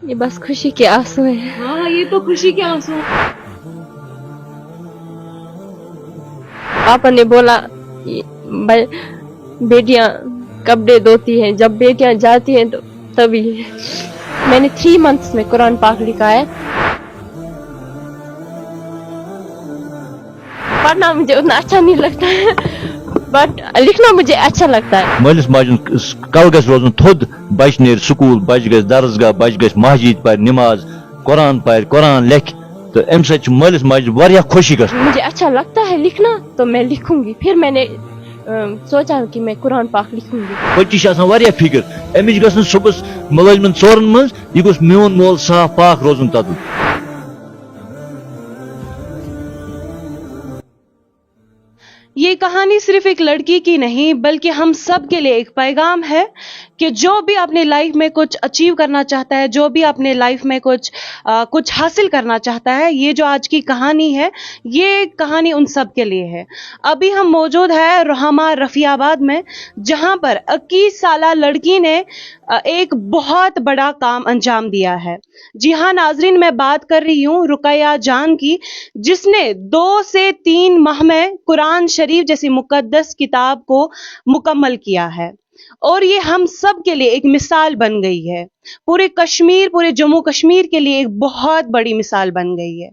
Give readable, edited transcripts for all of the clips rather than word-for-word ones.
ये बस खुशी के आंसू हैं। हाँ, ये तो खुशी के आंसू हैं। पापा ने बोला बेटियां कपड़े धोती हैं, जब बेटियां जाती हैं तो तभी। मैंने 3 मंथ्स में कुरान पाक लिखा है। पढ़ना मुझे उतना अच्छा नहीं लगता है, बट लिखना मुझे अच्छा लगता है। मलिस माजन कल गस रोजन थोद बच नेर स्कूल, बच गस दरसगाह, बच गस मस्जिद पर नमाज कुरान पर कुरान लिख, तो अम सच मलिस माज वारिया खुशी गस। मुझे अच्छा लगता है लिखना तो मैं लिखूंगी। फिर मैंने सोचा कि मैं कुरान पाक लिखूंगी। बच्ची वारिया फिक्र अमिच गसन सुबह मुलाजमन चोरन मज यह गोस मोन मोल साफ पाक रोजन तद। ये कहानी सिर्फ एक लड़की की नहीं बल्कि हम सब के लिए एक पैगाम है कि जो भी अपने लाइफ में कुछ अचीव करना चाहता है, जो भी अपने लाइफ में कुछ हासिल करना चाहता है, ये जो आज की कहानी है, ये कहानी उन सब के लिए है। अभी हम मौजूद है रोहमा रफियाबाद में, जहां पर 21 साला लड़की ने एक बहुत बड़ा काम अंजाम दिया है। जी हाँ नाजरीन, मैं बात कर रही हूँ रुकैया जान की, जिसने 2 से 3 माह में कुरान शरीफ जैसी मुकद्दस किताब को मुकम्मल किया है और ये हम सब के लिए एक मिसाल बन गई है। पूरे कश्मीर, पूरे जम्मू कश्मीर के लिए एक बहुत बड़ी मिसाल बन गई है।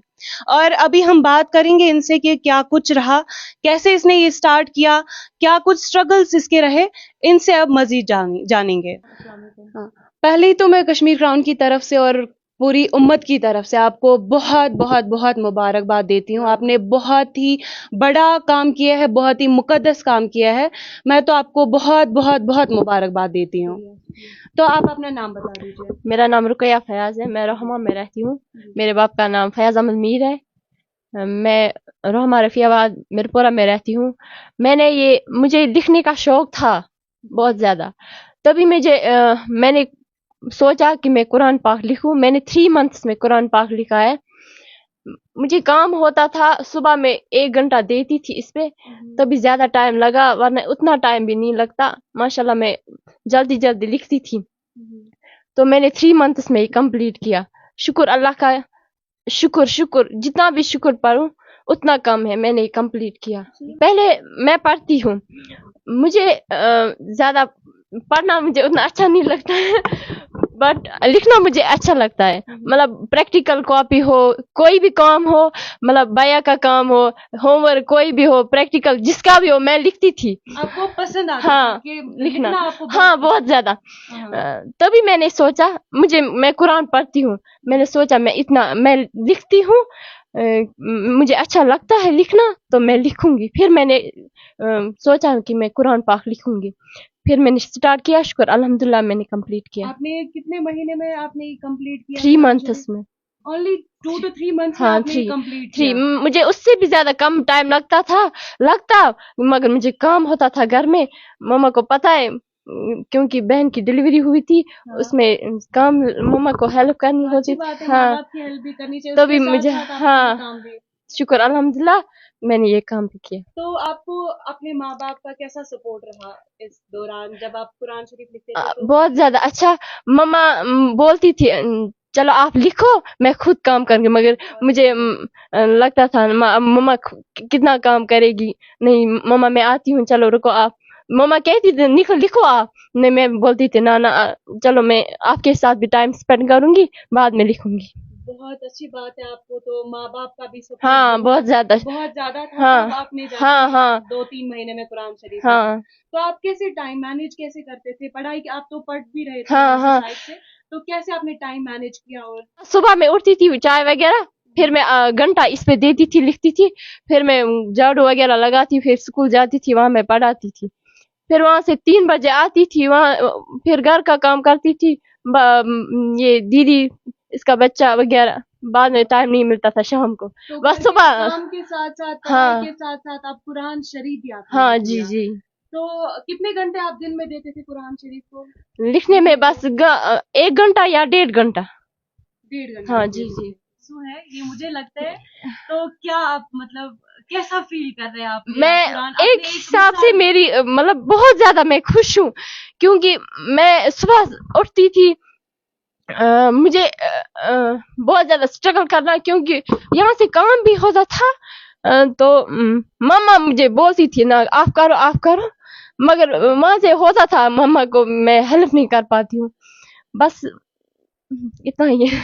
और अभी हम बात करेंगे इनसे कि क्या कुछ रहा, कैसे इसने ये स्टार्ट किया, क्या कुछ स्ट्रगल्स इसके रहे, इनसे अब मजीद जानेंगे। हाँ, पहले ही तो मैं कश्मीर क्राउन की तरफ से और पूरी उम्मत की तरफ से आपको बहुत बहुत बहुत मुबारकबाद देती हूँ। आपने बहुत ही बड़ा काम किया है, बहुत ही मुकद्दस काम किया है। मैं तो आपको बहुत बहुत बहुत मुबारकबाद देती हूँ। तो आप अपना नाम बता दीजिए। मेरा नाम रुकैया फयाज है, मैं रोहमा में रहती हूँ। मेरे बाप का नाम फयाज अहमद मीर है। मैं रोहमा रफियाबाद मिरपुरा में रहती हूँ। मुझे लिखने का शौक था बहुत ज़्यादा, तभी मैंने सोचा कि मैं कुरान पाक लिखूं। मैंने 3 मंथ्स में कुरान पाक लिखा है। मुझे काम होता था, सुबह में 1 घंटा देती थी इस पे, तभी ज़्यादा टाइम लगा, वरना उतना टाइम भी नहीं लगता। माशाल्लाह मैं जल्दी जल्दी लिखती थी, तो मैंने 3 मंथ्स में ही कंप्लीट किया। शुक्र अल्लाह का, शुक्र शुक्र, जितना भी शुक्र पढ़ूं उतना कम है। मैंने कंप्लीट किया। पहले मैं पढ़ती हूँ, मुझे ज़्यादा पढ़ना मुझे उतना अच्छा नहीं लगता है, बट लिखना मुझे अच्छा लगता है। मतलब प्रैक्टिकल कॉपी हो, कोई भी काम हो, मतलब बाया का काम हो, होमवर्क कोई भी हो, प्रैक्टिकल जिसका भी हो, मैं लिखती थी। आपको पसंद आता हाँ, कि लिखना आपको हाँ बहुत ज्यादा। तभी मैंने सोचा, मैं कुरान पढ़ती हूँ, मैंने सोचा मैं लिखती हूँ, मुझे अच्छा लगता है लिखना तो मैं लिखूंगी। फिर मैंने सोचा कि मैं कुरान पाक लिखूंगी। फिर मैंने स्टार्ट किया। शुक्र अल्हम्दुलिल्लाह मैंने कंप्लीट किया। आपने कितने महीने में आपने कंप्लीट किया? 3 मंथ्स में। ओनली 2 to 3 मंथ्स में हाँ, आपने कंप्लीट 3 किया? मुझे उससे भी ज्यादा कम टाइम लगता, मगर मुझे काम होता था घर में। मम्मा को पता है, क्योंकि बहन की डिलीवरी हुई थी, उसमें काम मम्मा को हेल्प करनी होती थी। हाँ, माँ-बाप की हेल्प भी करनी चाहिए, तभी उसके मुझे साथ-साथ आपने हाँ, ये काम भी। शुक्र अल्हम्दुलिल्लाह मैंने ये काम भी किया। तो आपको अपने माँ-बाप का कैसा सपोर्ट रहा इस दौरान जब आप कुरान शरीफ लिखते थे? तो बहुत ज्यादा अच्छा। मम्मा बोलती थी चलो आप लिखो, मैं खुद काम करूंगी, मगर मुझे लगता था मम्मा कितना काम करेगी। नहीं मम्मा मैं आती हूँ, चलो रुको आप। मम्मा कहती थी लिखो आप, नहीं मैं बोलती थी ना चलो मैं आपके साथ भी टाइम स्पेंड करूंगी, बाद में लिखूंगी। बहुत अच्छी बात है, आपको तो माँ-बाप का भी सपोर्ट हाँ बहुत ज्यादा था। हाँ, तब आपने जाके हाँ 2-3 महीने में कुरान शरीफ हाँ तो आप कैसे टाइम मैनेज कैसे करते थे? पढ़ाई आप तो पढ़ भी रहे थे हाँ साइड से, तो कैसे आपने टाइम मैनेज किया? और सुबह में उठती थी, चाय वगैरह, फिर मैं घंटा इस पे देती थी, लिखती थी, फिर मैं झाड़ू वगैरह लगाती, फिर स्कूल जाती थी, वहां मैं पढ़ाती थी। फिर वहां से 3 बजे आती थी, वहां फिर घर का काम करती थी। ये दीदी, इसका बच्चा वगैरह, बाद में टाइम नहीं मिलता था शाम को। तो बस सुबह काम के साथ-साथ हाँ के साथ-साथ आप कुरान शरीफ भी आपने हाँ लिख जी लिया। जी। तो कितने घंटे आप दिन में देते थे कुरान शरीफ को? लिखने में बस 1 घंटा या 1.5 घंटा। 1.5 घंटा? हाँ जी जी। है ये मुझे लगता है। तो क्या आप मतलब कैसा फील कर रहे हैं आप? मैं एक हिसाब से मेरी मतलब बहुत ज्यादा मैं खुश हूँ, क्योंकि मैं सुबह उठती थी, मुझे बहुत ज्यादा स्ट्रगल करना, क्योंकि यहाँ से काम भी होता था। तो मम्मा मुझे बोलती थी ना आप करो, मगर वहाँ से होता था, मम्मा को मैं हेल्प नहीं कर पाती हूँ। बस इतना ही है।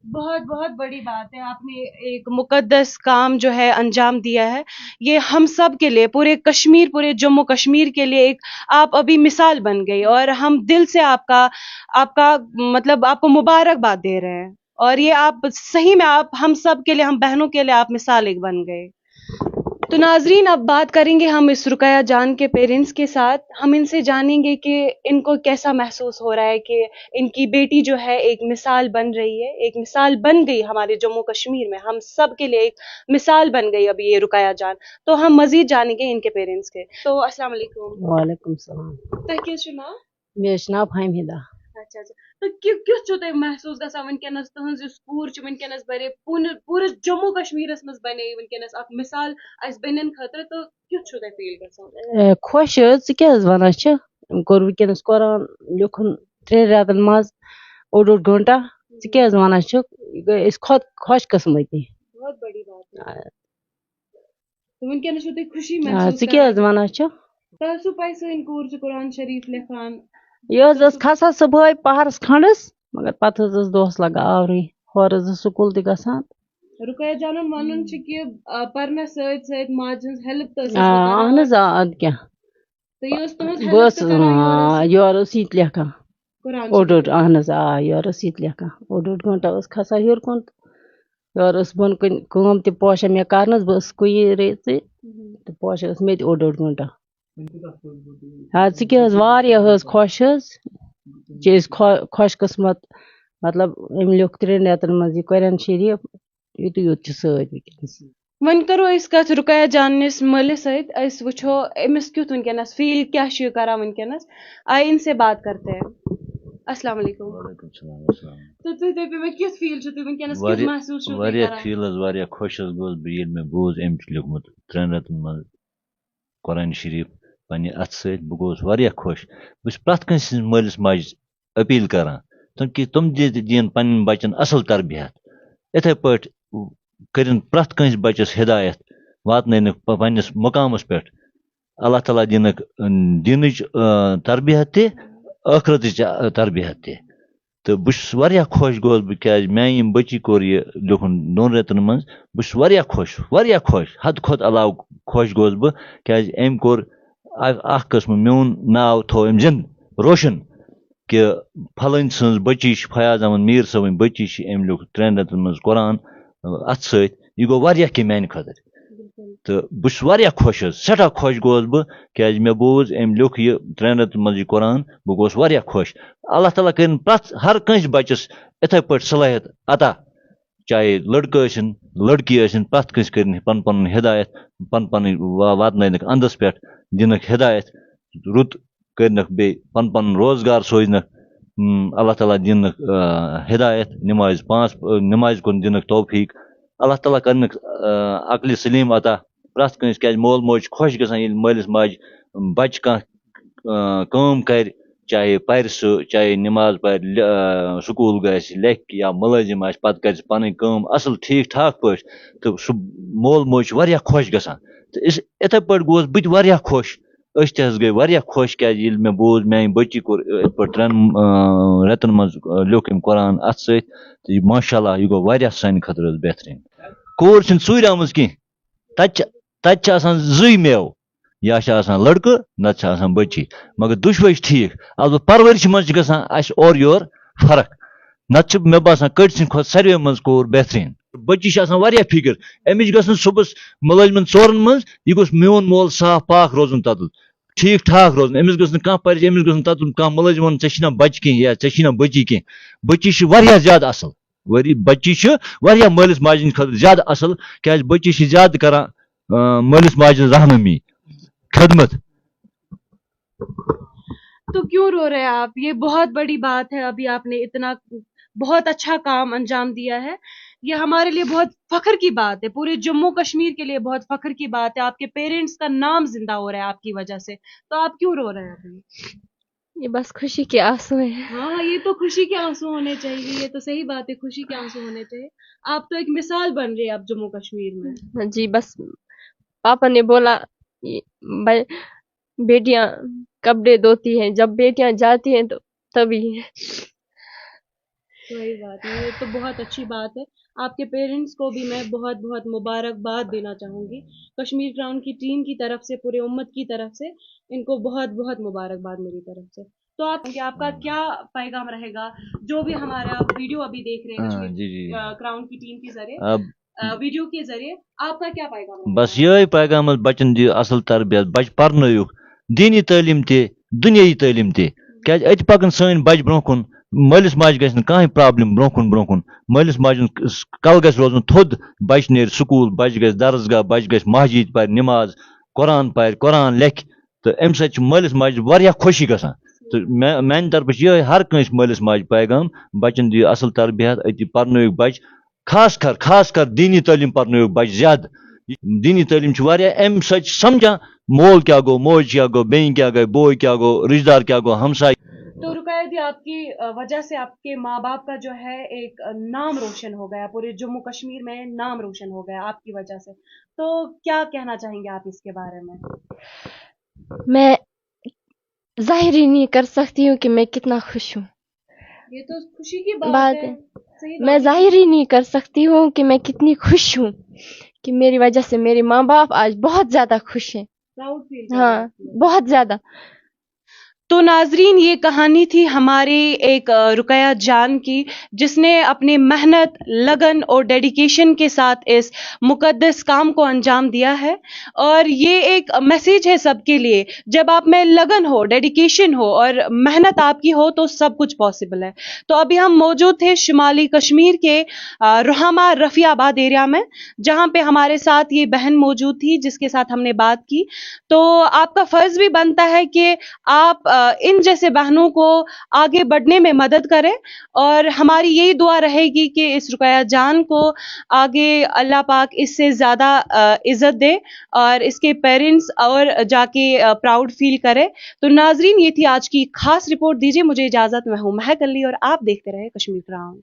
बहुत बहुत बड़ी बात है, आपने एक मुकद्दस काम जो है अंजाम दिया है। ये हम सब के लिए, पूरे कश्मीर, पूरे जम्मू कश्मीर के लिए एक आप अभी मिसाल बन गई, और हम दिल से आपका आपका मतलब आपको मुबारकबाद दे रहे हैं। और ये आप सही में, आप हम सब के लिए, हम बहनों के लिए आप मिसाल एक बन गए। तो नाजरीन, अब बात करेंगे हम इस रुकैया जान के पेरेंट्स के साथ। हम इनसे जानेंगे कि इनको कैसा महसूस हो रहा है कि इनकी बेटी जो है एक मिसाल बन रही है, एक मिसाल बन गई हमारे जम्मू कश्मीर में, हम सब के लिए एक मिसाल बन गई अभी ये रुकैया जान। तो हम मजीद जानेंगे इनके पेरेंट्स के। तो अस्सलाम वालेकुम। वालेकुम सलाम। तह क्या छु नाव? मे नाम फहमीदा। अच्छा अच्छा। तो क्यों छु तुम महसूस गसान वनकनस तुहंज यस कूर छु वनकनस बरे पूरे जम्मू कश्मीरस मज बने वनकनस अख मिसाल अस बेनन खतर, तो क्यों छु तुम फील गसान? खुश क्या वन कोर वनकनस कुरान लिखुन 3 रेतन मज ओड घंटा क्या वन खुश किस्मती। बहुत बड़ी बात है। तो वनकनस छु तुम खुशी महसूस क्या करन? वन तह सु पाई सन कूर छु कुरान शरीफ लिखान? यह खसा सुबह पहरस खंडस, मगर पत दोस लगा आवरी हर स्कूल त गसान। रुकैया जानन वनन छु कि परनस सत सत माज हंज हेल्प तो अहन अद क्या तो ये तुहंज बस हेल्प तो करान योर सीट लेखा कुरान ओड शरीफ। अहन योर सीट लेखा ओड घंटा खसा हेर कुन योर बन कन त पोशा मे कर बस कुन रेत तो पोशा मे ओड घंटा। क्या खुश खुश किस्मत, मतलब अम लिख 3 रेतन मज कुरान शरीफ युत युत सत। वन करो इस कथ रुकैया जानस मलिस सत, अस वुछो अमिस क्युत वनकनस फील क्या छु करा वनकनस। आए इनसे बात करते हैं। अस्सलाम वालेकुम। वालेकुम सलाम। तो तुम दपे मे क्युत फील छु तुम वनकनस क्युत महसूस छु तुम वारिया करा? फील वारिया खुश गोस बह ये मे बोज अम लिखमुत 3 रेतन मज कुरान शरीफ पन्ने अथ सत, बह गोस वारिया खुश। बस प्रथ कंस मलिस माज अपील करान तुम दिन पन्न बच्चन असल तरबियत, इथे पट करिन प्रथ कंस बच्चस हिदायत, वातनक पन्निस मुकामस पे। अल्लाह ताला दिनक दिनच तरबियत ते आखरतच तरबियत ते। तो बह खुश गोस बह क्या मैं बच्ची कोर यह लिखुन 2 रेतन मज, बह खुश हद खुद अलाव खुश गोस बह क्या अम कोर किस्म मोन नाव थो अम जिंद रोशन कि फलन सज बच्ची फयाज अहमद मीर सबन बच्ची अम लिख 3 रेतन मज कुरान अथ सत, यह गो वारिया कि मान खतर। तो बह खुश सठा खुश गोस बह क्या मे बोज अम लिख यह 3 रेतन मज कुरान, बह गोस वारिया खुश। अल्लाह ताला कर प्रथ हर कंस बच्चस इथे पे सलाहियत अता, चाहे लड़का लड़की प्रथ कंस कर पन पन हिदायत पन पन वातनक अंदस पे दिनक हिदायत रुत करनक बे पन पन रोजगार सोजनक। अल्लाह ताला दिनक हिदायत नमाज 5 नमाज कुन दिनक तौफीक। अल्लाह ताला करनक अकल सलीम अता प्रथ कंस क्या मोल मोज खुश गसान मलिस माज बच काम कर, चाहे पर चाहे नमाज पर स्कूल गस लेख या मुलाजिम पत कर पन काम असल ठीक ठाक पे, तो सह मोल मोज वारिया खुश गसान। तो इथे पे गोस बह खुश, गई वारिया खुश क्या मे बोज मैं बच्ची कोर इत पे 3 रेतन मज लिख कुरान अथ सत, तो माशाल्लाह यह गो वारिया सान खतर बेहतरीन। कोर सूर आम तत जुई मेव, या लड़का नत बच्ची, मगर दुशवे ठीक। अलबत् परवरिश मज गस और योर फर्क, नत मे बासान कट सद खुद सारे मज कोर बेहतरीन। बच्ची फिक्र अमिच गसन सुबह मुलाजमन 4 मज, यह गोस मोन मोल साफ पाक रोजन ततुल ठीक ठाक रोजन, अमिस गस कह पर अमिस गस ततुल कह मुलाजिम वन ऐ बच कह या ऐ बच्ची कह। बच्ची ज्यादा असल, बच्ची मालिस माजन खतर ज्यादा असल, क्या बच्ची ज्यादा कर मालिस माजन रहनमी खदमत। तो क्यों रो रहे हैं आप? ये बहुत बड़ी बात है, अभी आपने इतना बहुत अच्छा काम अंजाम दिया है। ये हमारे लिए बहुत फख्र की बात है, पूरे जम्मू कश्मीर के लिए बहुत फख्र की बात है। आपके पेरेंट्स का नाम जिंदा हो रहा है आपकी वजह से, तो आप क्यों रो रहे हैं अभी? ये बस खुशी के आंसू हैं। हाँ, ये तो खुशी के आंसू होने चाहिए, ये तो सही बात है, खुशी के आंसू होने चाहिए। आप तो एक मिसाल बन रही है अब जम्मू कश्मीर में। जी बस पापा ने बोला ये बेटियां कपड़े धोती हैं, जब बेटियां जाती हैं तो तभी। वही बात है, ये तो बहुत अच्छी बात है। आपके पेरेंट्स को भी मैं बहुत बहुत मुबारकबाद देना चाहूँगी, कश्मीर क्राउन की टीम की तरफ से, पूरे उम्मत की तरफ से इनको बहुत बहुत मुबारकबाद मेरी तरफ से। तो आपका क्या पैगाम रहेगा, जो भी हमारा वीडियो अभी देख रहे हैं हाँ, कश्मीर जी जी क्राउन की टीम के जरिए, अब वीडियो के जरिए आपका क्या पैगाम रहेगा? बस ये पैगाम बच्चन दी असल तरबियत बच पर्नयुक दीनी तालीम ते दुनियाई तालीम ते क्या अत पकन सन बच ब्रोह कुन मलिस माज गस कहीं प्रॉब्लम ब्रोह कुन मलिस माजन कल गस रोजन थोद बच नेर स्कूल बच गस दरसगाह बच गस मस्जिद पर नमाज कुरान लेख तो अमि सत मलिस माज वारिया खुशी गसान तो मान तरफ ये हर कंस मलिस माज पैगाम बच्चन दी असल तरबियत अति पर्नयुक बच खास कर दीनी तालीम पर्नयुक बच ज्यादा दीनी तालीम अमि सत समझान मोल क्या गो मोज क्या गो बेन क्या गई बोय क्या गो रिश्तेदार क्या गो हमसाय। तो रुकैया दी, आपकी वजह से आपके माँ बाप का जो है एक नाम रोशन हो गया, पूरे जम्मू कश्मीर में नाम रोशन हो गया आपकी वजह से। तो क्या कहना चाहेंगे आप इसके बारे में? मैं जाहिर ही नहीं कर सकती हूँ कि मैं कितना खुश हूँ। ये तो खुशी की बात बात है, है। सही मैं बात है। जाहिर ही नहीं कर सकती हूँ कि मैं कितनी खुश हूँ कि मेरी वजह से मेरे माँ बाप आज बहुत ज्यादा खुश हैं। प्राउड फील हाँ, बहुत ज्यादा। तो नाजरीन, ये कहानी थी हमारी एक रुकैया जान की, जिसने अपनी मेहनत, लगन और डेडिकेशन के साथ इस मुकद्दस काम को अंजाम दिया है। और ये एक मैसेज है सबके लिए, जब आप में लगन हो, डेडिकेशन हो और मेहनत आपकी हो तो सब कुछ पॉसिबल है। तो अभी हम मौजूद थे शुमाली कश्मीर के रोहमा रफियाबाद एरिया में, जहाँ पे हमारे साथ ये बहन मौजूद थी जिसके साथ हमने बात की। तो आपका फर्ज भी बनता है कि आप इन जैसे बहनों को आगे बढ़ने में मदद करें, और हमारी यही दुआ रहेगी कि इस रुकैया जान को आगे अल्लाह पाक इससे ज़्यादा इज़्ज़त दे और इसके पेरेंट्स और जाके प्राउड फील करे। तो नाजरीन, ये थी आज की खास रिपोर्ट। दीजिए मुझे इजाज़त, मैं हूँ महक अली और आप देखते रहे कश्मीर क्राउन।